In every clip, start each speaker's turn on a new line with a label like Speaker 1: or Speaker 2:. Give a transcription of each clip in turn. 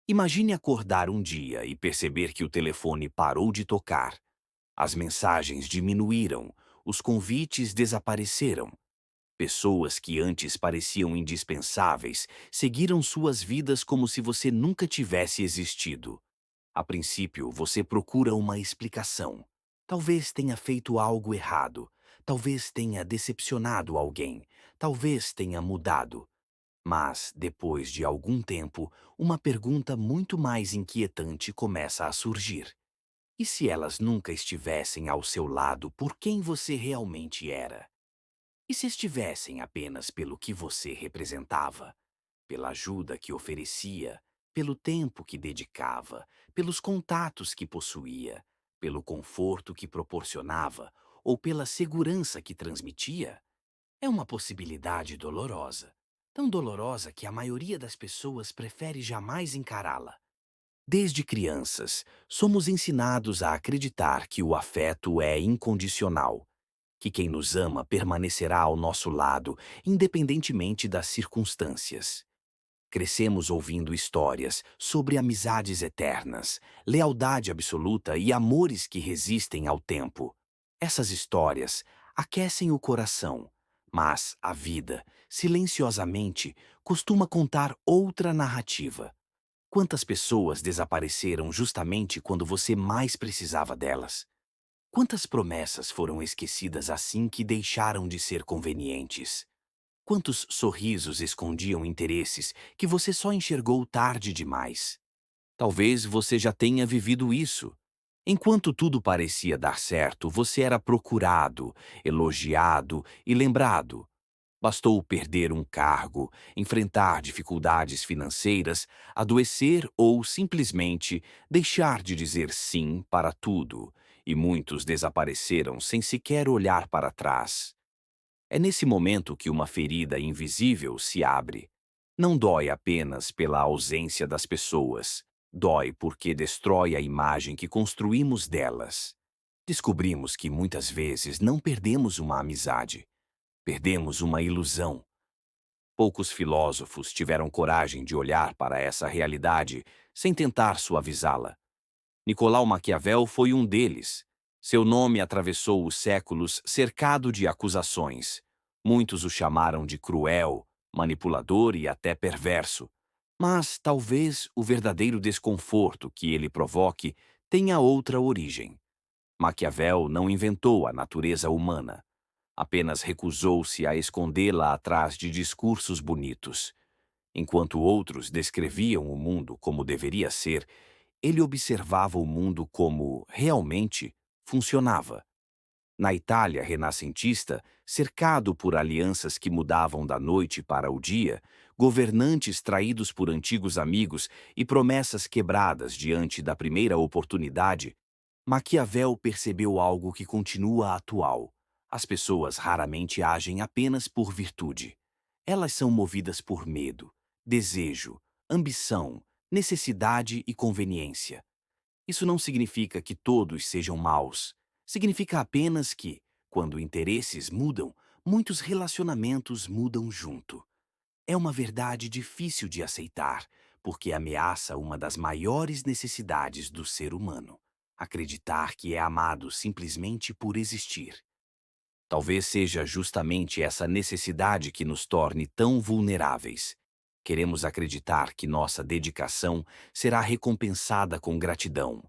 Speaker 1: Imagine acordar um dia e perceber que o telefone parou de tocar. As mensagens diminuíram, os convites desapareceram. Pessoas que antes pareciam indispensáveis seguiram suas vidas como se você nunca tivesse existido. A princípio, você procura uma explicação. Talvez tenha feito algo errado. Talvez tenha decepcionado alguém. Talvez tenha mudado. Mas, depois de algum tempo, uma pergunta muito mais inquietante começa a surgir. E se elas nunca estivessem ao seu lado por quem você realmente era? E se estivessem apenas pelo que você representava? Pela ajuda que oferecia, pelo tempo que dedicava, pelos contatos que possuía, pelo conforto que proporcionava ou pela segurança que transmitia? É uma possibilidade dolorosa. Tão dolorosa que a maioria das pessoas prefere jamais encará-la. Desde crianças, somos ensinados a acreditar que o afeto é incondicional, que quem nos ama permanecerá ao nosso lado, independentemente das circunstâncias. Crescemos ouvindo histórias sobre amizades eternas, lealdade absoluta e amores que resistem ao tempo. Essas histórias aquecem o coração, mas a vida, silenciosamente, costuma contar outra narrativa. Quantas pessoas desapareceram justamente quando você mais precisava delas? Quantas promessas foram esquecidas assim que deixaram de ser convenientes? Quantos sorrisos escondiam interesses que você só enxergou tarde demais? Talvez você já tenha vivido isso. Enquanto tudo parecia dar certo, você era procurado, elogiado e lembrado. Bastou perder um cargo, enfrentar dificuldades financeiras, adoecer ou simplesmente deixar de dizer sim para tudo, e muitos desapareceram sem sequer olhar para trás. É nesse momento que uma ferida invisível se abre. Não dói apenas pela ausência das pessoas, dói porque destrói a imagem que construímos delas. Descobrimos que muitas vezes não perdemos uma amizade, perdemos uma ilusão. Poucos filósofos tiveram coragem de olhar para essa realidade sem tentar suavizá-la. Nicolau Maquiavel foi um deles. Seu nome atravessou os séculos cercado de acusações. Muitos o chamaram de cruel, manipulador e até perverso. Mas talvez o verdadeiro desconforto que ele provoque tenha outra origem. Maquiavel não inventou a natureza humana. Apenas recusou-se a escondê-la atrás de discursos bonitos. Enquanto outros descreviam o mundo como deveria ser, ele observava o mundo como, realmente, funcionava. Na Itália renascentista, cercado por alianças que mudavam da noite para o dia, governantes traídos por antigos amigos e promessas quebradas diante da primeira oportunidade, Maquiavel percebeu algo que continua atual. As pessoas raramente agem apenas por virtude. Elas são movidas por medo, desejo, ambição, necessidade e conveniência. Isso não significa que todos sejam maus. Significa apenas que, quando interesses mudam, muitos relacionamentos mudam junto. É uma verdade difícil de aceitar, porque ameaça uma das maiores necessidades do ser humano: acreditar que é amado simplesmente por existir. Talvez seja justamente essa necessidade que nos torne tão vulneráveis. Queremos acreditar que nossa dedicação será recompensada com gratidão,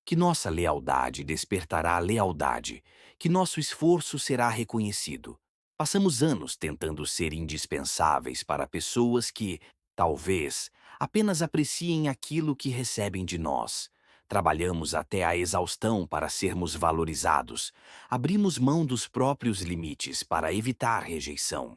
Speaker 1: que nossa lealdade despertará lealdade, que nosso esforço será reconhecido. Passamos anos tentando ser indispensáveis para pessoas que, talvez, apenas apreciem aquilo que recebem de nós. Trabalhamos até a exaustão para sermos valorizados. Abrimos mão dos próprios limites para evitar rejeição.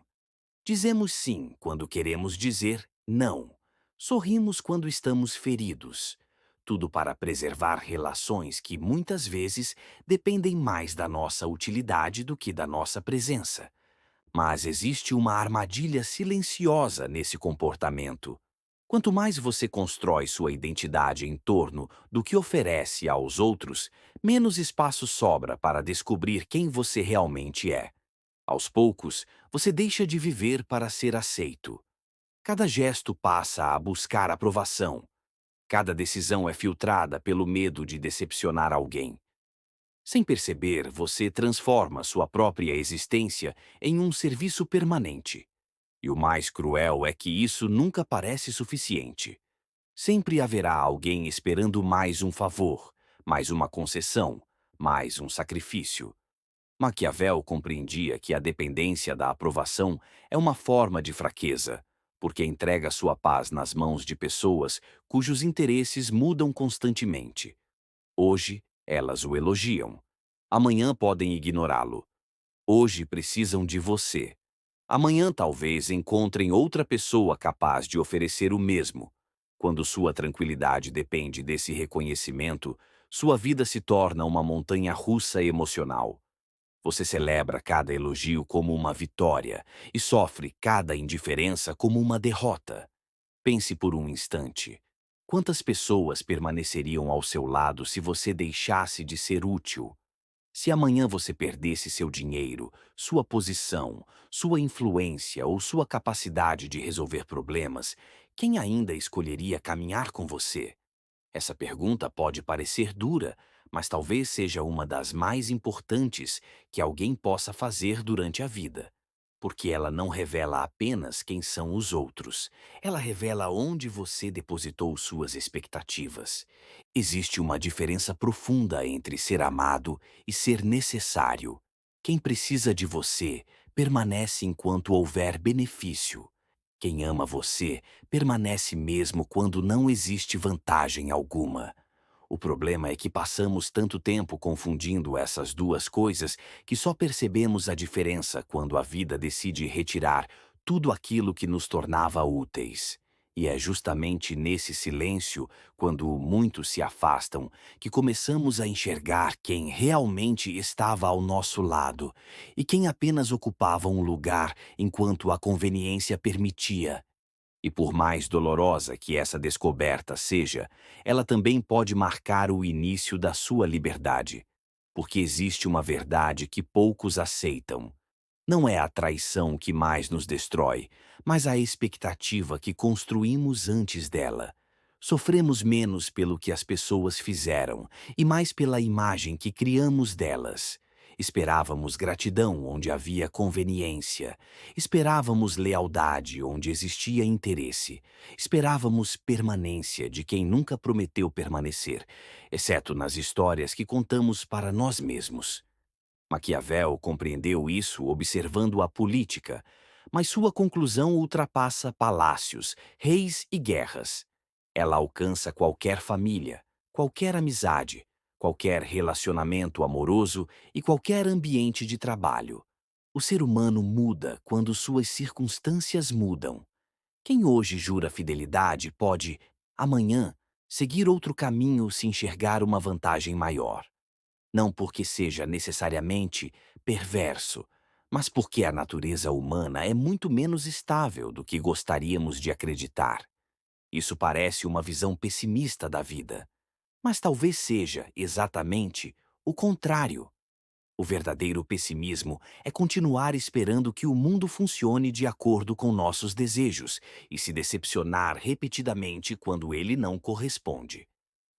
Speaker 1: Dizemos sim quando queremos dizer não. Sorrimos quando estamos feridos. Tudo para preservar relações que muitas vezes dependem mais da nossa utilidade do que da nossa presença. Mas existe uma armadilha silenciosa nesse comportamento. Quanto mais você constrói sua identidade em torno do que oferece aos outros, menos espaço sobra para descobrir quem você realmente é. Aos poucos, você deixa de viver para ser aceito. Cada gesto passa a buscar aprovação. Cada decisão é filtrada pelo medo de decepcionar alguém. Sem perceber, você transforma sua própria existência em um serviço permanente. E o mais cruel é que isso nunca parece suficiente. Sempre haverá alguém esperando mais um favor, mais uma concessão, mais um sacrifício. Maquiavel compreendia que a dependência da aprovação é uma forma de fraqueza, porque entrega sua paz nas mãos de pessoas cujos interesses mudam constantemente. Hoje, elas o elogiam. Amanhã podem ignorá-lo. Hoje precisam de você. Amanhã talvez encontrem outra pessoa capaz de oferecer o mesmo. Quando sua tranquilidade depende desse reconhecimento, sua vida se torna uma montanha russa emocional. Você celebra cada elogio como uma vitória e sofre cada indiferença como uma derrota. Pense por um instante. Quantas pessoas permaneceriam ao seu lado se você deixasse de ser útil? Se amanhã você perdesse seu dinheiro, sua posição, sua influência ou sua capacidade de resolver problemas, quem ainda escolheria caminhar com você? Essa pergunta pode parecer dura, mas talvez seja uma das mais importantes que alguém possa fazer durante a vida. Porque ela não revela apenas quem são os outros, ela revela onde você depositou suas expectativas. Existe uma diferença profunda entre ser amado e ser necessário. Quem precisa de você permanece enquanto houver benefício. Quem ama você permanece mesmo quando não existe vantagem alguma. O problema é que passamos tanto tempo confundindo essas duas coisas que só percebemos a diferença quando a vida decide retirar tudo aquilo que nos tornava úteis. E é justamente nesse silêncio, quando muitos se afastam, que começamos a enxergar quem realmente estava ao nosso lado e quem apenas ocupava um lugar enquanto a conveniência permitia. E por mais dolorosa que essa descoberta seja, ela também pode marcar o início da sua liberdade. Porque existe uma verdade que poucos aceitam. Não é a traição que mais nos destrói, mas a expectativa que construímos antes dela. Sofremos menos pelo que as pessoas fizeram e mais pela imagem que criamos delas. Esperávamos gratidão onde havia conveniência. Esperávamos lealdade onde existia interesse. Esperávamos permanência de quem nunca prometeu permanecer, exceto nas histórias que contamos para nós mesmos. Maquiavel compreendeu isso observando a política, mas sua conclusão ultrapassa palácios, reis e guerras. Ela alcança qualquer família, qualquer amizade, qualquer relacionamento amoroso e qualquer ambiente de trabalho. O ser humano muda quando suas circunstâncias mudam. Quem hoje jura fidelidade pode, amanhã, seguir outro caminho se enxergar uma vantagem maior. Não porque seja necessariamente perverso, mas porque a natureza humana é muito menos estável do que gostaríamos de acreditar. Isso parece uma visão pessimista da vida, mas talvez seja exatamente o contrário. O verdadeiro pessimismo é continuar esperando que o mundo funcione de acordo com nossos desejos e se decepcionar repetidamente quando ele não corresponde.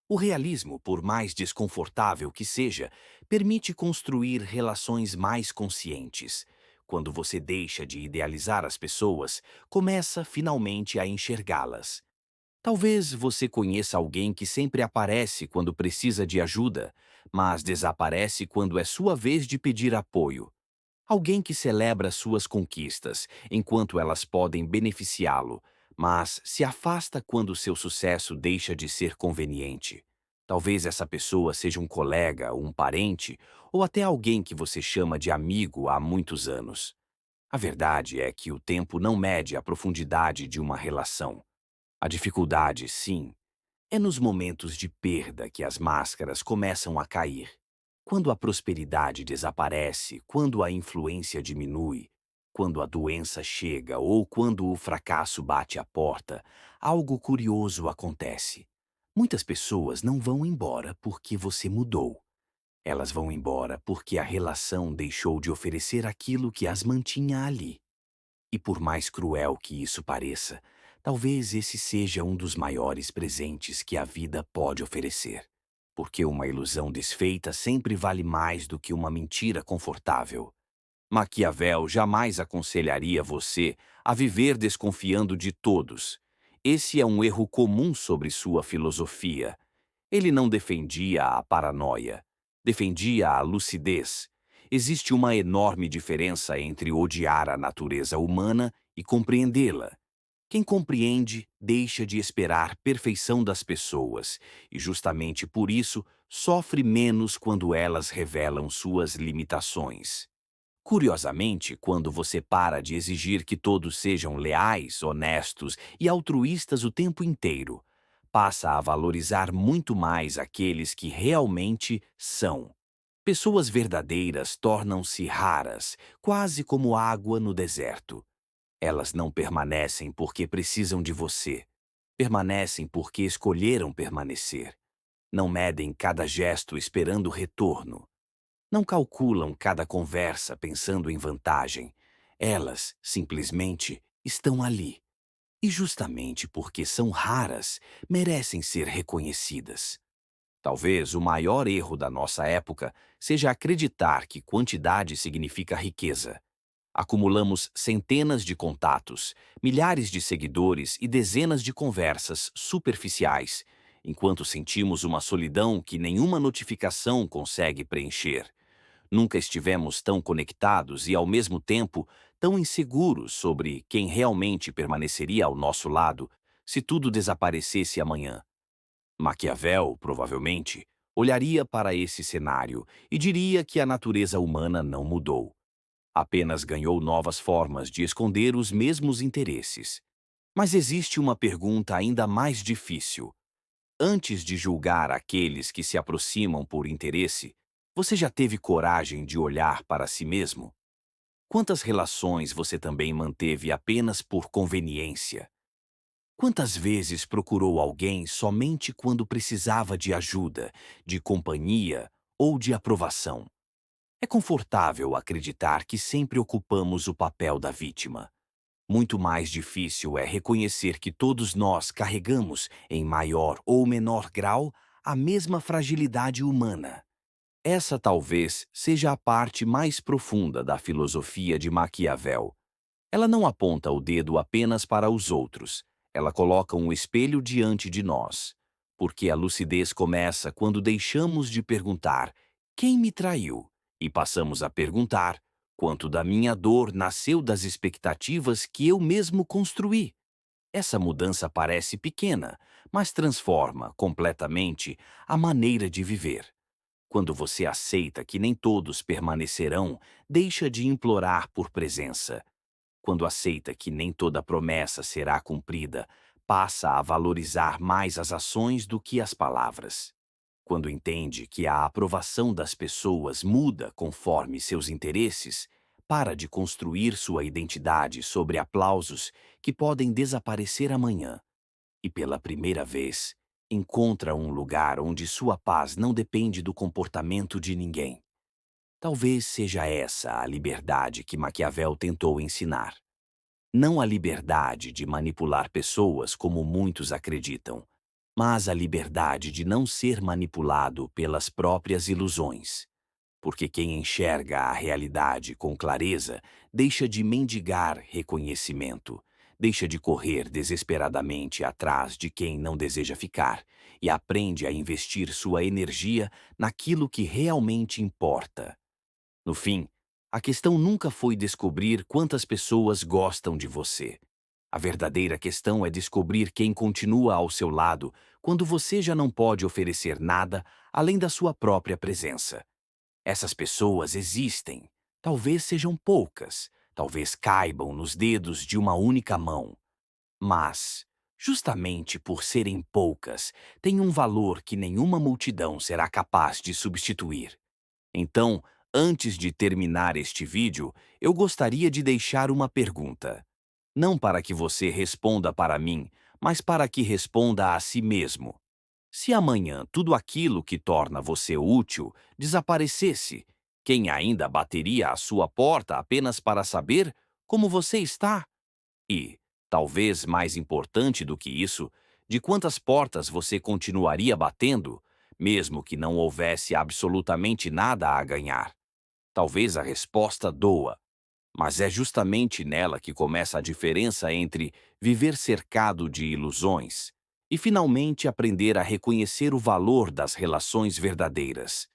Speaker 1: O realismo, por mais desconfortável que seja, permite construir relações mais conscientes. Quando você deixa de idealizar as pessoas, começa finalmente a enxergá-las. Talvez você conheça alguém que sempre aparece quando precisa de ajuda, mas desaparece quando é sua vez de pedir apoio. Alguém que celebra suas conquistas, enquanto elas podem beneficiá-lo, mas se afasta quando seu sucesso deixa de ser conveniente. Talvez essa pessoa seja um colega, um parente, ou até alguém que você chama de amigo há muitos anos. A verdade é que o tempo não mede a profundidade de uma relação. A dificuldade, sim, é nos momentos de perda que as máscaras começam a cair. Quando a prosperidade desaparece, quando a influência diminui, quando a doença chega ou quando o fracasso bate à porta, algo curioso acontece. Muitas pessoas não vão embora porque você mudou. Elas vão embora porque a relação deixou de oferecer aquilo que as mantinha ali. E por mais cruel que isso pareça, Talvez esse seja um dos maiores presentes que a vida pode oferecer. Porque uma ilusão desfeita sempre vale mais do que uma mentira confortável. Maquiavel jamais aconselharia você a viver desconfiando de todos. Esse é um erro comum sobre sua filosofia. Ele não defendia a paranoia, defendia a lucidez. Existe uma enorme diferença entre odiar a natureza humana e compreendê-la. Quem compreende deixa de esperar perfeição das pessoas e, justamente por isso, sofre menos quando elas revelam suas limitações. Curiosamente, quando você para de exigir que todos sejam leais, honestos e altruístas o tempo inteiro, passa a valorizar muito mais aqueles que realmente são. Pessoas verdadeiras tornam-se raras, quase como água no deserto. Elas não permanecem porque precisam de você. Permanecem porque escolheram permanecer. Não medem cada gesto esperando retorno. Não calculam cada conversa pensando em vantagem. Elas, simplesmente, estão ali. E justamente porque são raras, merecem ser reconhecidas. Talvez o maior erro da nossa época seja acreditar que quantidade significa riqueza. Acumulamos centenas de contatos, milhares de seguidores e dezenas de conversas superficiais, enquanto sentimos uma solidão que nenhuma notificação consegue preencher. Nunca estivemos tão conectados e, ao mesmo tempo, tão inseguros sobre quem realmente permaneceria ao nosso lado se tudo desaparecesse amanhã. Maquiavel, provavelmente, olharia para esse cenário e diria que a natureza humana não mudou. Apenas ganhou novas formas de esconder os mesmos interesses. Mas existe uma pergunta ainda mais difícil. Antes de julgar aqueles que se aproximam por interesse, você já teve coragem de olhar para si mesmo? Quantas relações você também manteve apenas por conveniência? Quantas vezes procurou alguém somente quando precisava de ajuda, de companhia ou de aprovação? É confortável acreditar que sempre ocupamos o papel da vítima. Muito mais difícil é reconhecer que todos nós carregamos, em maior ou menor grau, a mesma fragilidade humana. Essa talvez seja a parte mais profunda da filosofia de Maquiavel. Ela não aponta o dedo apenas para os outros, ela coloca um espelho diante de nós. Porque a lucidez começa quando deixamos de perguntar: quem me traiu? E passamos a perguntar: quanto da minha dor nasceu das expectativas que eu mesmo construí? Essa mudança parece pequena, mas transforma completamente a maneira de viver. Quando você aceita que nem todos permanecerão, deixa de implorar por presença. Quando aceita que nem toda promessa será cumprida, passa a valorizar mais as ações do que as palavras. Quando entende que a aprovação das pessoas muda conforme seus interesses, para de construir sua identidade sobre aplausos que podem desaparecer amanhã. E pela primeira vez, encontra um lugar onde sua paz não depende do comportamento de ninguém. Talvez seja essa a liberdade que Maquiavel tentou ensinar. Não a liberdade de manipular pessoas como muitos acreditam, mas a liberdade de não ser manipulado pelas próprias ilusões. Porque quem enxerga a realidade com clareza deixa de mendigar reconhecimento, deixa de correr desesperadamente atrás de quem não deseja ficar e aprende a investir sua energia naquilo que realmente importa. No fim, a questão nunca foi descobrir quantas pessoas gostam de você. A verdadeira questão é descobrir quem continua ao seu lado quando você já não pode oferecer nada além da sua própria presença. Essas pessoas existem. Talvez sejam poucas, talvez caibam nos dedos de uma única mão. Mas, justamente por serem poucas, têm um valor que nenhuma multidão será capaz de substituir. Então, antes de terminar este vídeo, eu gostaria de deixar uma pergunta. Não para que você responda para mim, mas para que responda a si mesmo. Se amanhã tudo aquilo que torna você útil desaparecesse, quem ainda bateria à sua porta apenas para saber como você está? E, Talvez mais importante do que isso, de quantas portas você continuaria batendo, mesmo que não houvesse absolutamente nada a ganhar. Talvez a resposta doa, mas é justamente nela que começa a diferença entre viver cercado de ilusões e finalmente aprender a reconhecer o valor das relações verdadeiras.